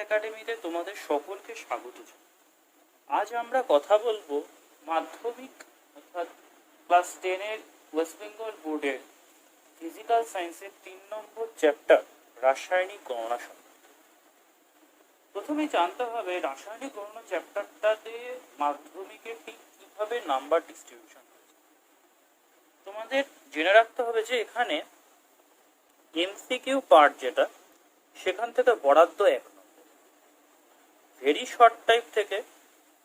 একাডেমিতে তোমাদের সকলকে স্বাগত জানাই। আজ আমরা কথা বলবো মাধ্যমিক অর্থাৎ ক্লাস 10-এর ওয়েস্ট বেঙ্গল বোর্ডের ফিজিক্যাল সায়েন্সের 3 নম্বর চ্যাপ্টার রাসায়নিক গণনা সম্পর্কে। প্রথমে জানতে হবে রাসায়নিক গণনা চ্যাপ্টারটাতে মাধ্যমিকে ঠিক কিভাবে নাম্বার ডিস্ট্রিবিউশন হয়েছে। তোমাদের জেনে রাখতে হবে যে এখানে এমসিকিউ পার্ট যেটা, সেখান থেকে বরাদ্দ 1 নম্বর, ভেরি শর্ট টাইপ থেকে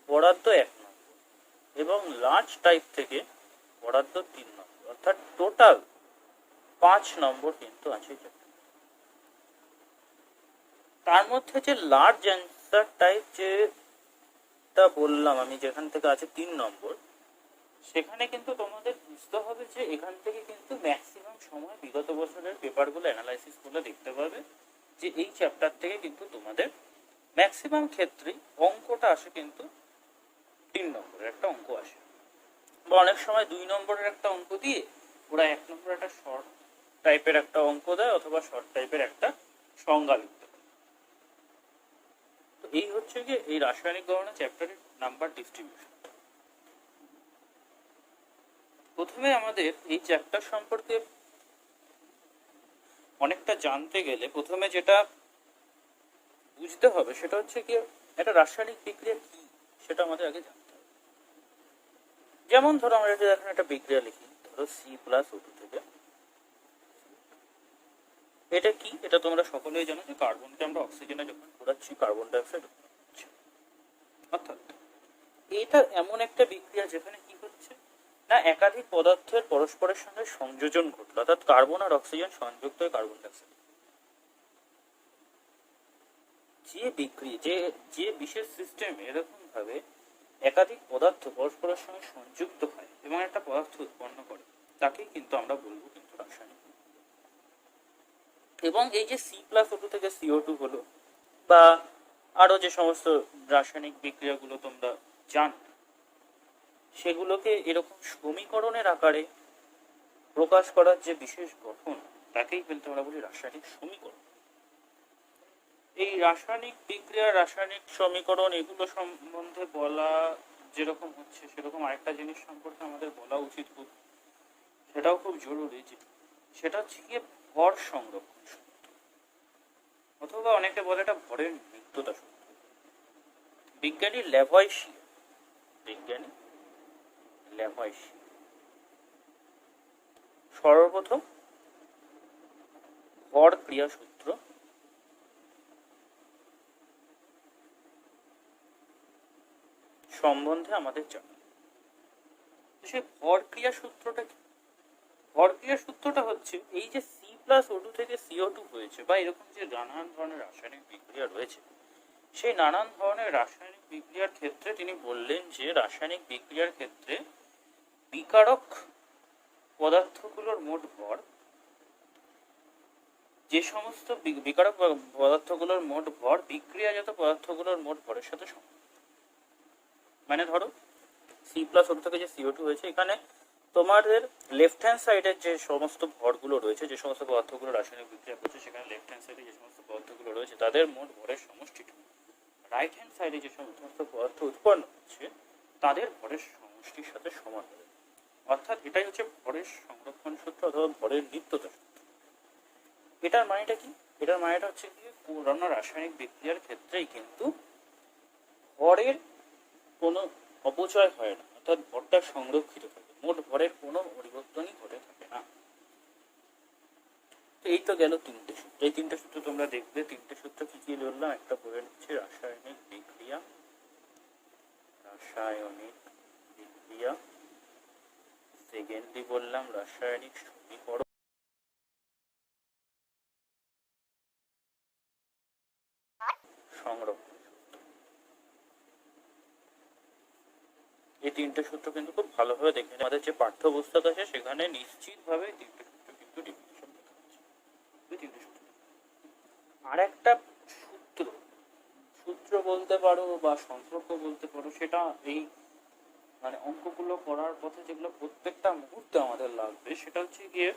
বরাদ্দ 1 নম্বর এবং লার্জ টাইপ থেকে বরাদ্দ 3 নম্বর, অর্থাৎ টোটাল 5 নম্বর কিন্তু আছে। তার মধ্যে যে লার্জ অ্যান্সার টাইপ যেটা বললাম আমি, যেখান থেকে আছে 3 নম্বর, সেখানে কিন্তু তোমাদের বুঝতে হবে যে এখান থেকে কিন্তু ম্যাক্সিমাম সময় বিগত বছরের পেপারগুলো অ্যানালাইসিস করলে দেখতে পাবে যে এই চ্যাপ্টার থেকে কিন্তু তোমাদের ম্যাক্সিমাম ক্ষেত্রেই অঙ্কটা আসে কিন্তু 3 নম্বরের একটা অঙ্ক আসে, বা অনেক সময় 2 নম্বরের একটা অঙ্ক দিয়ে ওরা 1 নম্বর একটা শর্ট টাইপের একটা অঙ্ক দেয় অথবা শর্ট টাইপের একটা সংজ্ঞা লিখতে পারে। তো এই হচ্ছে গিয়ে এই রাসায়নিক গণনা চ্যাপ্টারের নাম্বার ডিস্ট্রিবিউশন। প্রথমে আমাদের এই চ্যাপ্টার সম্পর্কে অনেকটা জানতে গেলে প্রথমে যেটা বুঝতে হবে সেটা হচ্ছে কি একটা রাসায়নিক বিক্রিয়া কি সেটা আমাদের আগে জানতে হবে। যেমন ধরো আমরা যদি এখন একটা বিক্রিয়া লিখি, ধরো C+O2 থেকে, এটা কি? এটা তোমরা সকলেই জানো যে কার্বনকে আমরা অক্সিজেনে যখন ঘোরাচ্ছি কার্বন ডাই অক্সাইড হচ্ছে। অর্থাৎ এটা এমন একটা বিক্রিয়া যেখানে কি হচ্ছে না, একাধিক পদার্থের পরস্পরের সঙ্গে সংযোজন ঘটলো, অর্থাৎ কার্বন আর অক্সিজেন সংযুক্ত হয়ে কার্বন ডাই অক্সাইড। যে বিক্রিয়া যে বিশেষ সিস্টেমে এরকম ভাবে একাধিক পদার্থ পরস্পরের সঙ্গে সংযুক্ত হয় এবং একটা পদার্থ উৎপন্ন করে, তাকেই কিন্তু আমরা বলবো কিন্তু রাসায়নিক। এবং এই যে C+O2 থেকে CO2 হলো, বা আরো যে সমস্ত রাসায়নিক বিক্রিয়াগুলো তোমরা জানো, সেগুলোকে এরকম সমীকরণের আকারে প্রকাশ করার যে বিশেষ গঠন, তাকেই কিন্তু আমরা বলি রাসায়নিক সমীকরণ। এই রাসায়নিক বিক্রিয়া, রাসায়নিক সমীকরণ, এগুলো সম্বন্ধে বলা যেরকম হচ্ছে সেরকম আরেকটা জিনিস সম্পর্কে আমাদের বলা উচিত, খুব সেটাও খুব জরুরি, যে সেটা হচ্ছে গিয়ে ভর সংরক্ষণ সূত্র, অথবা অনেকে বলে এটা ভরের নিত্যতা সূত্র। বিজ্ঞানী ল্যাভয়েশিয়ার সর্বপ্রথম ভর ক্রিয়া সূত্র সম্বন্ধে আমাদের জানা। সেই ভর ক্রিয়া সূত্রটা কি? ভর ক্রিয়া সূত্রটা হচ্ছে এই যে C+O2 থেকে CO2 হয়েছে, বা এরকম যে নানান ধরনের রাসায়নিক বিক্রিয়া রয়েছে, সেই নানান ধরনের রাসায়নিক বিক্রিয়ার ক্ষেত্রে তিনি বললেন যে রাসায়নিক বিক্রিয়ার ক্ষেত্রে বিকারক পদার্থগুলোর মোট ভর, যে সমস্ত বিকারক পদার্থগুলোর মোট ভর বিক্রিয়াজাত পদার্থগুলোর মোট ভরের সাথে সমান। মানে ধরো C+O2 থেকে যে CO2 হয়েছে, এখানে তোমাদের লেফট হ্যান্ড সাইডের যে সমস্ত ভরগুলো রয়েছে, যে সমস্ত পদার্থগুলো রাসায়নিক বিক্রিয়া করছে, সেখানে লেফট হ্যান্ড সাইডে যে সমস্ত পদার্থগুলো রয়েছে তাদের মোট ভরের সমষ্টিটা রাইট হ্যান্ড সাইডে যে সমস্ত পদার্থ উৎপন্ন হচ্ছে তাদের ভরের সমষ্টির সাথে সমান হবে। অর্থাৎ এটাই হচ্ছে ভরের সংরক্ষণ সূত্র অথবা ভরের নিত্যতা সূত্র। এটার মানেটা কি? এটার মানেটা হচ্ছে কি, পুরোনো রাসায়নিক বিক্রিয়ার ক্ষেত্রেই কিন্তু ভরের কোনো অপচয় হয় না, অর্থাৎ ভরটা সংরক্ষিত থাকে, মোট ভরের কোনো পরিবর্তনই ঘটে থাকে না। তো এই তো গেল 3টে সূত্র। এই 3টে সূত্র তোমরা দেখবে। 3টে সূত্র কি কি বললাম, একটা বলে নিচ্ছে রাসায়নিক বিক্রিয়া, সেকেন্ডলি বললাম রাসায়নিক সমীকরণ, সংরক্ষণ। এই 3টে সূত্র কিন্তু খুব ভালোভাবে দেখে আমাদের যে পাঠ্যপুস্তক আছে সেখানে নিশ্চিতভাবে 3টে সূত্র কিন্তু ডিফিনিশন লেখা আছে। এই 3টে সূত্র আর একটা সূত্র বলতে পারো বা সম্পর্ক বলতে পারো, সেটা এই মানে অঙ্কগুলো করার পথে যেগুলো প্রত্যেকটা মুহূর্তে আমাদের লাগবে, সেটা হচ্ছে গিয়ে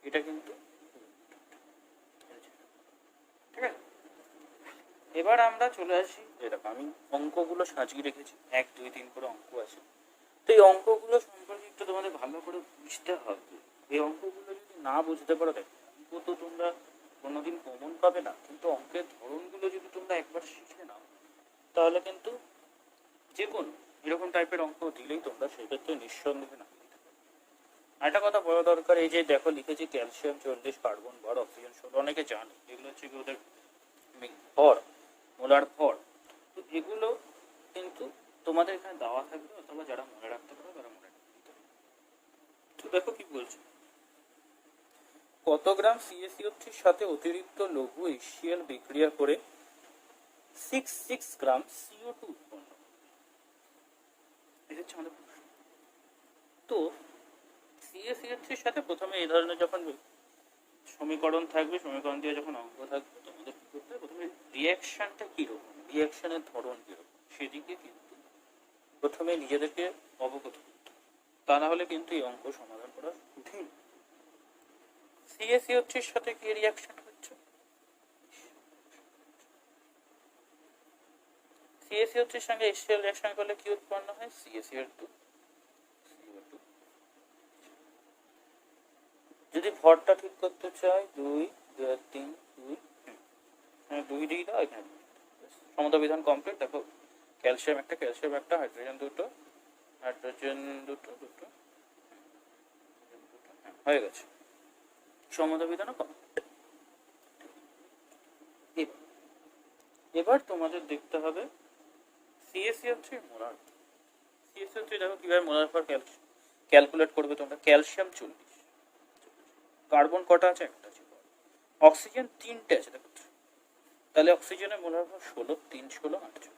এটা কিন্তু ঠিক আছে। এবার আমরা চলে আসি, এরকম আমি অঙ্কগুলো সাজিয়ে রেখেছি, 1 2 3 করে অঙ্ক আছে। তো এই অঙ্কগুলো সম্পর্কে একটু তোমাদের ভালো করে বুঝতে হবে। এই অঙ্কগুলো যদি না বুঝতে পারো, দেখো অঙ্ক তো তোমরা কোনোদিন কমন পাবে না, কিন্তু অঙ্কের ধরনগুলো যদি তোমরা একবার শিখে নাও, তাহলে কিন্তু যে কোনো এরকম টাইপের অঙ্ক দিলেই তোমরা সেক্ষেত্রে নিঃসন্দেহে না। একটা কথা বলা দরকার, এই যে দেখো লিখেছি ক্যালসিয়াম 40, কার্বন ভর, অক্সিজেন 16, অনেকে জানে এগুলো হচ্ছে কি ওদের ভর, মোলার ভর। তো এগুলো কিন্তু তোমাদের এখানে দেওয়া থাকবে, অথবা যারা মনে রাখতে পারো তারা মনে রাখতে পারো। তো দেখো কি বলছে, কত গ্রাম CaCO3 সাথে অতিরিক্ত লঘু HCl বিক্রিয়া করে 6 গ্রাম CO2 উৎপন্ন। এটা হচ্ছে আমাদের প্রশ্ন। তো CaCO3 সাথে প্রথমে এই ধরনের যখন সমীকরণ থাকবে, সমীকরণ দিয়ে যখন অঙ্ক থাকবে, তোমাদের কি করতে হবে, প্রথমে রিয়াকশনটা কিরকম, রিয়াকশনের ধরন কিরকম, সেদিকে কিন্তু প্রথমে নিজেদেরকে অবগত করতে হবে। তা না হলে কিন্তু এই অঙ্ক সমাধান করা কঠিন। CaCO3 সাথে কি রিয়াকশন হচ্ছে, CaCO3 সঙ্গে HCl রিয়াকশন করলে কি উৎপন্ন হয়, CaCl2 CO2। যদি ভরটা ঠিক করতে চাই, 2 2 3 2, হ্যাঁ 2 দিয়ে দাও এখানে, সমতা বিধান কমপ্লিট। দেখো ক্যালসিয়াম একটা, হাইড্রোজেন দুটো, দুটো হয়ে গেছে, সমতা বিধানও কমপ্লিট। এবার তোমাদের দেখতে হবে CaCO3 মোলার। CaCO3 দেখো কিভাবে মোলার ভর ক্যালকুলেট করবে তোমরা। ক্যালসিয়াম 40, কার্বন কটা আছে, একটা আছে, অক্সিজেন 3টে আছে, দেখো তাহলে অক্সিজেনের মোলার ভর 16, 3 16 48।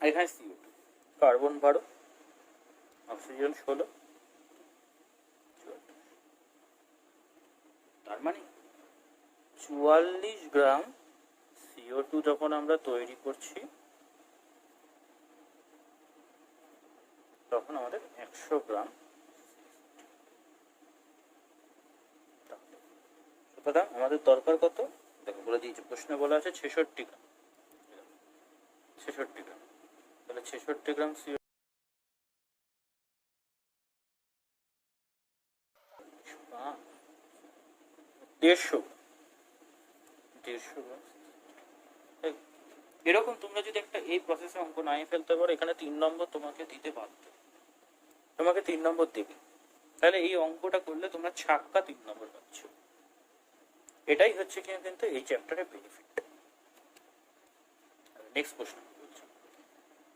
এখানে CO2, কার্বন 12, অক্সিজেন 16, তার মানে 44 গ্রাম CO2 যখন আমরা তৈরি করছি, তখন আমাদের 100 গ্রাম। সুতরাং আমাদের দরকার কত, দেখো বলে দিয়েছে, প্রশ্নে বলা আছে 66 গ্রাম, 66 গ্রাম, তাহলে 66 গ্রাম CO, 150 গ্রাম। এরকম তোমরা যদি একটা এই প্রসেসে অঙ্ক নাই ফেলতে পারো, এখানে 3 নম্বর তোমাকে দিতে বাধ্য, তোমাকে 3 নম্বর দেবে। তাহলে এই অঙ্কটা করলে তোমরা ছাক্কা 3 নম্বর পাচ্ছ। এটাই হচ্ছে কিন্তু এই চ্যাপ্টারের বেনিফিট। নেক্সট প্রশ্ন,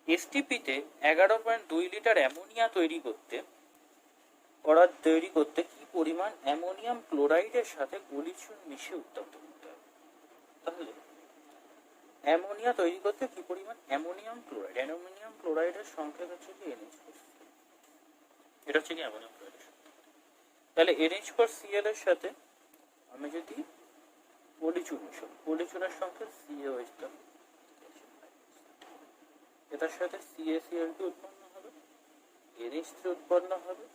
এসটিপিতে 11.2 লিটার অ্যামোনিয়া তৈরি করতে কি পরিমাণ অ্যামোনিয়াম ক্লোরাইডের সাথে গলিচুন মিশিয়ে উত্তপ্ত করতে হবে। তাহলে অ্যামোনিয়া তৈরি করতে কি পরিমাণ অ্যামোনিয়াম ক্লোরাইডের সংকেত হচ্ছে কি NH4, এটা হচ্ছে কি অ্যামোনিয়াম ক্লোরাইডের সংকেত। তাহলে NH4Cl এর সাথে আমি যদি পলিচুন মিশাই, পলিচুনের সংকেত CaOH, এটার সাথে CaCl2 উৎপন্ন হবে, NH3 উৎপন্ন হবে।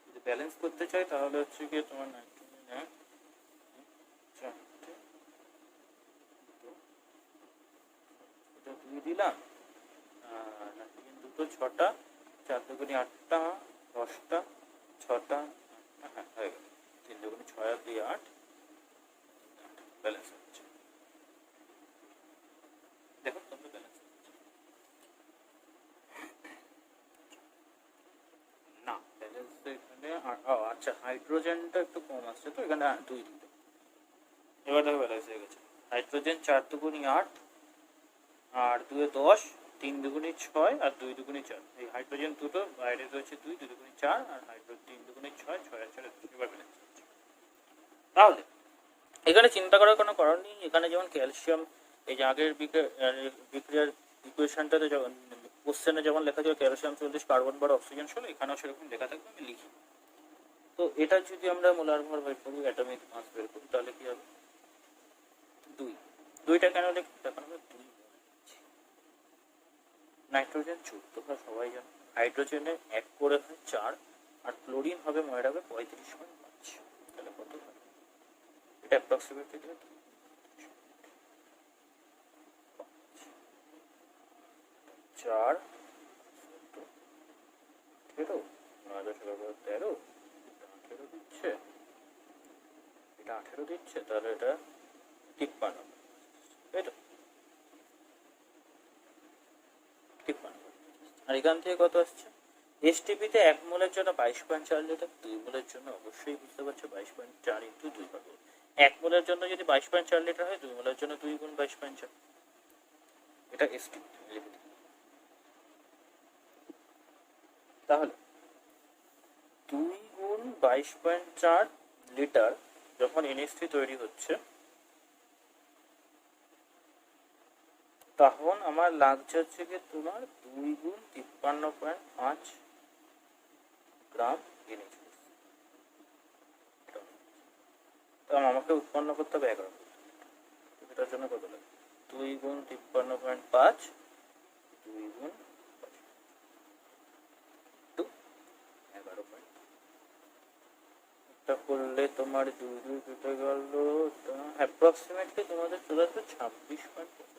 যদি ব্যালেন্স করতে চাই তাহলে হচ্ছে কি তোমার নাইট্রোজেন 2 দিলাম, নাইট্রোজেন 2 6টা, 4 2 8টা, 10টা, 6টা, হ্যাঁ হয়ে গেল, 3 2 6 আর 2 8, ব্যালেন্স হচ্ছে। দেখো তোমরা ব্যালেন্স না, ব্যালেন্স এখানে আচ্ছা হাইড্রোজেনটা একটু কম আসছে, তো এখানে 2 দিতে, এবার দেখো ব্যালেন্স হয়ে গেছে। হাইড্রোজেন 4 2 8, আর 2 10, 3 2 6 আর 2 2 4। এই হাইড্রোজেন দুটো বাইরে রয়েছে 2 2 2 4, আর হাইড্রোজেন 3 2 6 6 আর 4 এবার ব্যালেন্স হচ্ছে। তাহলে এখানে চিন্তা করার কোনো কারণ নেই। এখানে যেমন ক্যালসিয়াম, এই যে আগের বিক্রিয়ার ইকুয়েশনটাতে যখন কোশ্চেনে যেমন লেখা ছিল ক্যালসিয়াম 40, কার্বন 12, অক্সিজেন 16, এখানেও সেরকম লেখা থাকবে, আমি লিখি। তো এটা যদি আমরা মোলার ভর বের করি, অ্যাটমিক মাস বের করি, তাহলে কি হবে, 2। 2টা কেন লিখি, তখন আমরা 2 নাইট্রোজেন 14 হয় সবাই জানে, হাইড্রোজেনে 1 করে হয় 4, আর ক্লোরিন হবে মনে রাখবে 35.5। তাহলে কত হয় এটা অ্যাপ্রক্সিমেটলি দেবে 4 13 9 13 দিচ্ছে, এটা 18 দিচ্ছে, তাহলে এটা 53, তাই তো 53। আর এখান থেকে কত আসছে, এসটিপিতে 1 মোলের জন্য 22.4 লিটার, 2 মোলের জন্য অবশ্যই বুঝতে পারছো 22.4 ইন্টু 2 পাবো। 1 মোলের জন্য যদি 22.4 লিটার হয়, 2 মোলের জন্য 2 গুণ 22.4, এটা এসটিপি লিখে দিই। তাহলে 2 গুণ 22.4 লিটার যখন NH3 তৈরি হচ্ছে, তখন আমার লাগছে হচ্ছে কি তোমার 2 গুণ 53.5 গ্রাম NH3। তখন আমাকে উৎপন্ন করতে হবে 11, এটার জন্য কত লাগে 2 গুণ 53.5 2 গুণ 11, এটা করলে তোমার 2 2 কেটে গেল, অ্যাপ্রক্সিমেটলি তোমাদের চলে আসবে 26.75।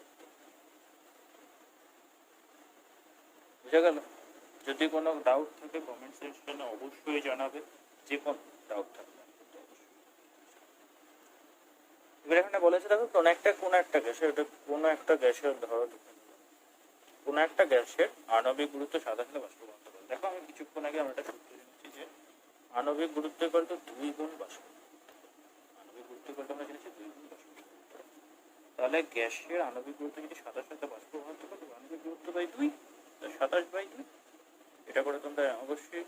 বুঝা গেল? যদি কোনো ডাউট থাকে কমেন্ট সেকশনে অবশ্যই জানাবে, যে কোনো ডাউট থাকবে। এবার এখানে বলেছে দেখো কোন একটা গ্যাসের, এটা কোনো একটা গ্যাসের ধরো কোন একটা গ্যাসের আণবিক গুরুত্ব সাধারণত বাষ্পীভবন করে। দেখো আমি কিছুক্ষণ আগে আমরা একটা সূত্র জেনেছি যে আণবিক গুরুত্ব ইকুয়াল টু 2 গুণ বাষ্প, আণবিক গুরুত্ব ইকুয়াল টু আমরা জেনেছি 2 গুণ বাষ্প। তাহলে গ্যাসের আণবিক গুরুত্ব যদি 27 বাষ্পীভবন করে, আণবিক গুরুত্ব বাই 2, 27/2। এটা করে তোমরা অবশ্যই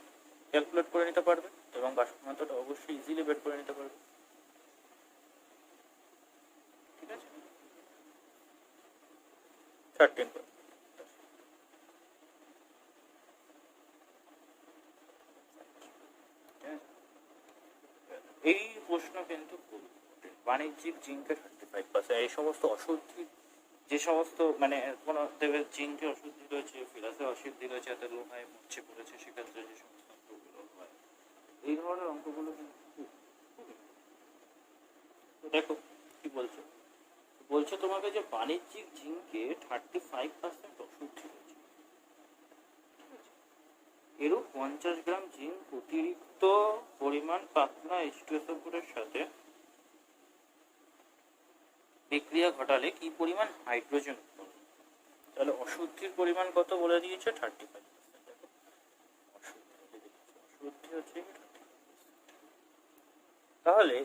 ক্যালকুলেট করে নিতে পারবে এবং বাষ্পীভবনটা অবশ্যই ইজিলি বের করে নিতে পারবে। ঠিক আছে, 13। এই প্রশ্ন কিন্তু বাণিজ্যিক জিঙ্কের 35%, এই সমস্ত অশুদ্ধি, যে সমস্ত মানে কোনো দেবের জিঙ্কে অশুদ্ধি রয়েছে, ফিরাসে অশুদ্ধি রয়েছে, এতে লোহায় মরচে পড়েছে, সেক্ষেত্রে যে সমস্ত অঙ্কগুলো হয়, এই ধরনের অঙ্কগুলো কিন্তু দেখো কি বলছো, বলছো তোমাকে যে বাণিজ্যিক জিঙ্কে 35% অশুদ্ধি রয়েছে। এরূপ 50 গ্রাম জিঙ্ক অতিরিক্ত পরিমাণ পাতলা H2SO4 এর সাথে বিক্রিয়া ঘটালে কি পরিমাণ হাইড্রোজেন উৎপন্ন? তাহলে অশুদ্ধির পরিমাণ কত বলে দিয়েছে 35%। দেখো অশুদ্ধি হচ্ছে 35%। তাহলে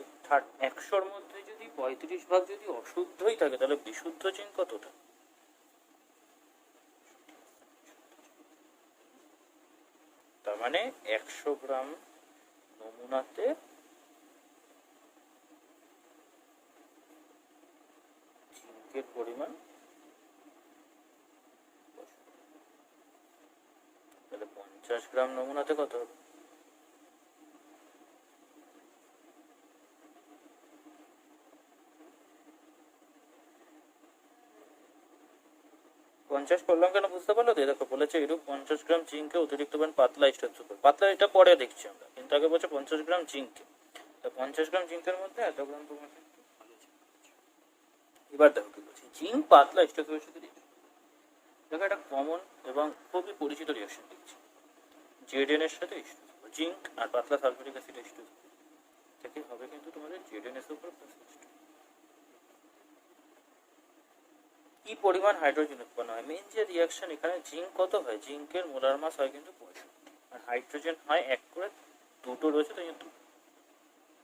100-র মধ্যে যদি 35 ভাগ যদি অশুদ্ধই থাকে, তাহলে বিশুদ্ধ জিঙ্ক কতটা? তার মানে 100 গ্রাম নমুনাতে জিঙ্কের পরিমাণ, তাহলে 50 গ্রাম নমুনাতে কত হবে? 50 করলাম কেন বুঝতে পারলো তো? দেখো বলেছে এরূপ 50 গ্রাম জিঙ্কে অতিরিক্ত পরিমাণ পাতলা H2SO4, পাতলা এটা পরে দেখছি আমরা, কিন্তু আগে বলছে 50 গ্রাম জিঙ্কে। তো 50 গ্রাম জিঙ্কের মধ্যে এত গ্রাম তোমার ভালো জিঙ্ক। এবার দেখো কি বলছি, জিঙ্ক পাতলা H2SO4 এর সাথে দেখো এটা কমন এবং খুবই পরিচিত রিঅ্যাকশন দেখছি, Zn এর সাথে H2SO4, জিঙ্ক আর পাতলা সালফিউরিক অ্যাসিড H2SO4 থেকে হবে কিন্তু তোমাদের ZnSO4 প্লাস H2। কি পরিমাণ হাইড্রোজেন উৎপন্ন হয়? মেইন যে রিঅ্যাকশন এখানে জিঙ্ক কত হয়, জিঙ্কের মোলার মাস হয় কিন্তু 65, আর হাইড্রোজেন হয় 1 করে, দুটো রয়েছে তো 2,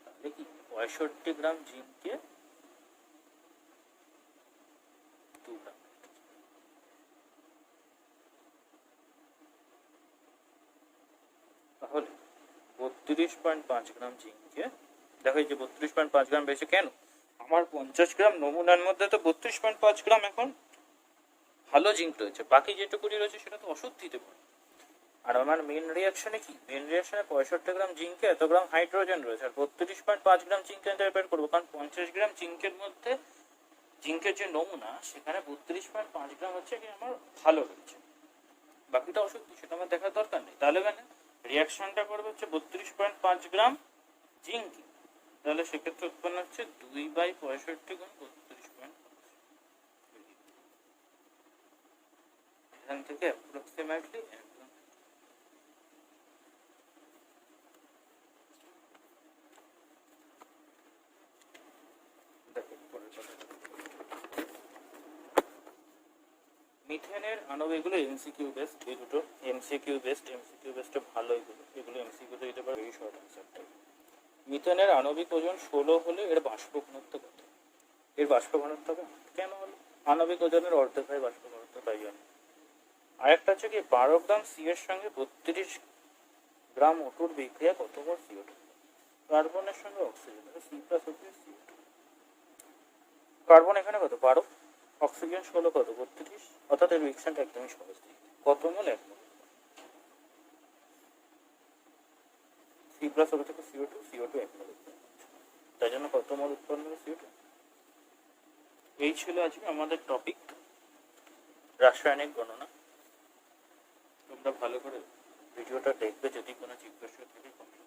তাহলে কি 65 গ্রাম জিঙ্কে 2 গ্রাম। তাহলে 32.5 গ্রাম জিঙ্কে, দেখো এই যে 32.5 গ্রাম বেশি কেন, আমার 50 গ্রাম নমুনার মধ্যে তো 32.5 গ্রাম এখন ভালো জিঙ্ক রয়েছে, বাকি যেটুকুনি রয়েছে সেটা তো অশুদ্ধিতে পড়ে। আর আমার মেন রিঅ্যাকশনে কি, মেন রিঅ্যাকশনে 65 গ্রাম জিঙ্কে এত গ্রাম হাইড্রোজেন রয়েছে, আর 32.5 গ্রাম জিঙ্কে বের করবো, কারণ 50 গ্রাম জিঙ্কের মধ্যে জিঙ্কের যে নমুনা সেখানে 32.5 গ্রাম হচ্ছে কি আমার ভালো রয়েছে। বাকিটা অশুদ্ধি, সেটা আমার দেখার দরকার নেই। তাহলে মানে রিয়াকশনটা করবে হচ্ছে 32.5 গ্রাম জিঙ্ক, তাহলে সেক্ষেত্রে উৎপন্ন হচ্ছে 2/65 গুণ 32.5। এখান থেকে অ্যাপ্রক্সিমেটলি মিথেনের আণবিকগুলো এমসিকিউ বেস্ট, এই দুটো এমসিকিউ বেস্ট ভালো, এগুলো এমসিকিউ দিতে পারে। এই শর্ট অ্যান্সারটা, মিথেনের আণবিক ওজন 16 হলে এর বাষ্প ঘনত্ব কত? এর বাষ্প ঘনত্ব হবে কেন হলো? আণবিক ওজনের অর্ধেক হয় বাষ্প ঘনত্ব, তাই জন্য। আরেকটা হচ্ছে কি 12 গ্রাম সি এর সঙ্গে 32 গ্রাম ওটুর বিক্রিয়া কত বার CO2? কার্বনের সঙ্গে oxygen, C plus CO2। Carbon এখানে কত 12, অক্সিজেন 16, কত 32, অর্থাৎ এর রিঅ্যাকশনটা একদমই সহজ। কত মোল? 1 মোল। সি প্লাস থেকে CO2 1 মোল, তাই জন্য কত মোল উৎপন্ন হবে CO2। এই ছিল আজকে আমাদের টপিক, রাসায়নিক গণনা। তোমরা ভালো করে ভিডিওটা দেখবে, যদি কোনো জিজ্ঞাসা থাকে কমেন্ট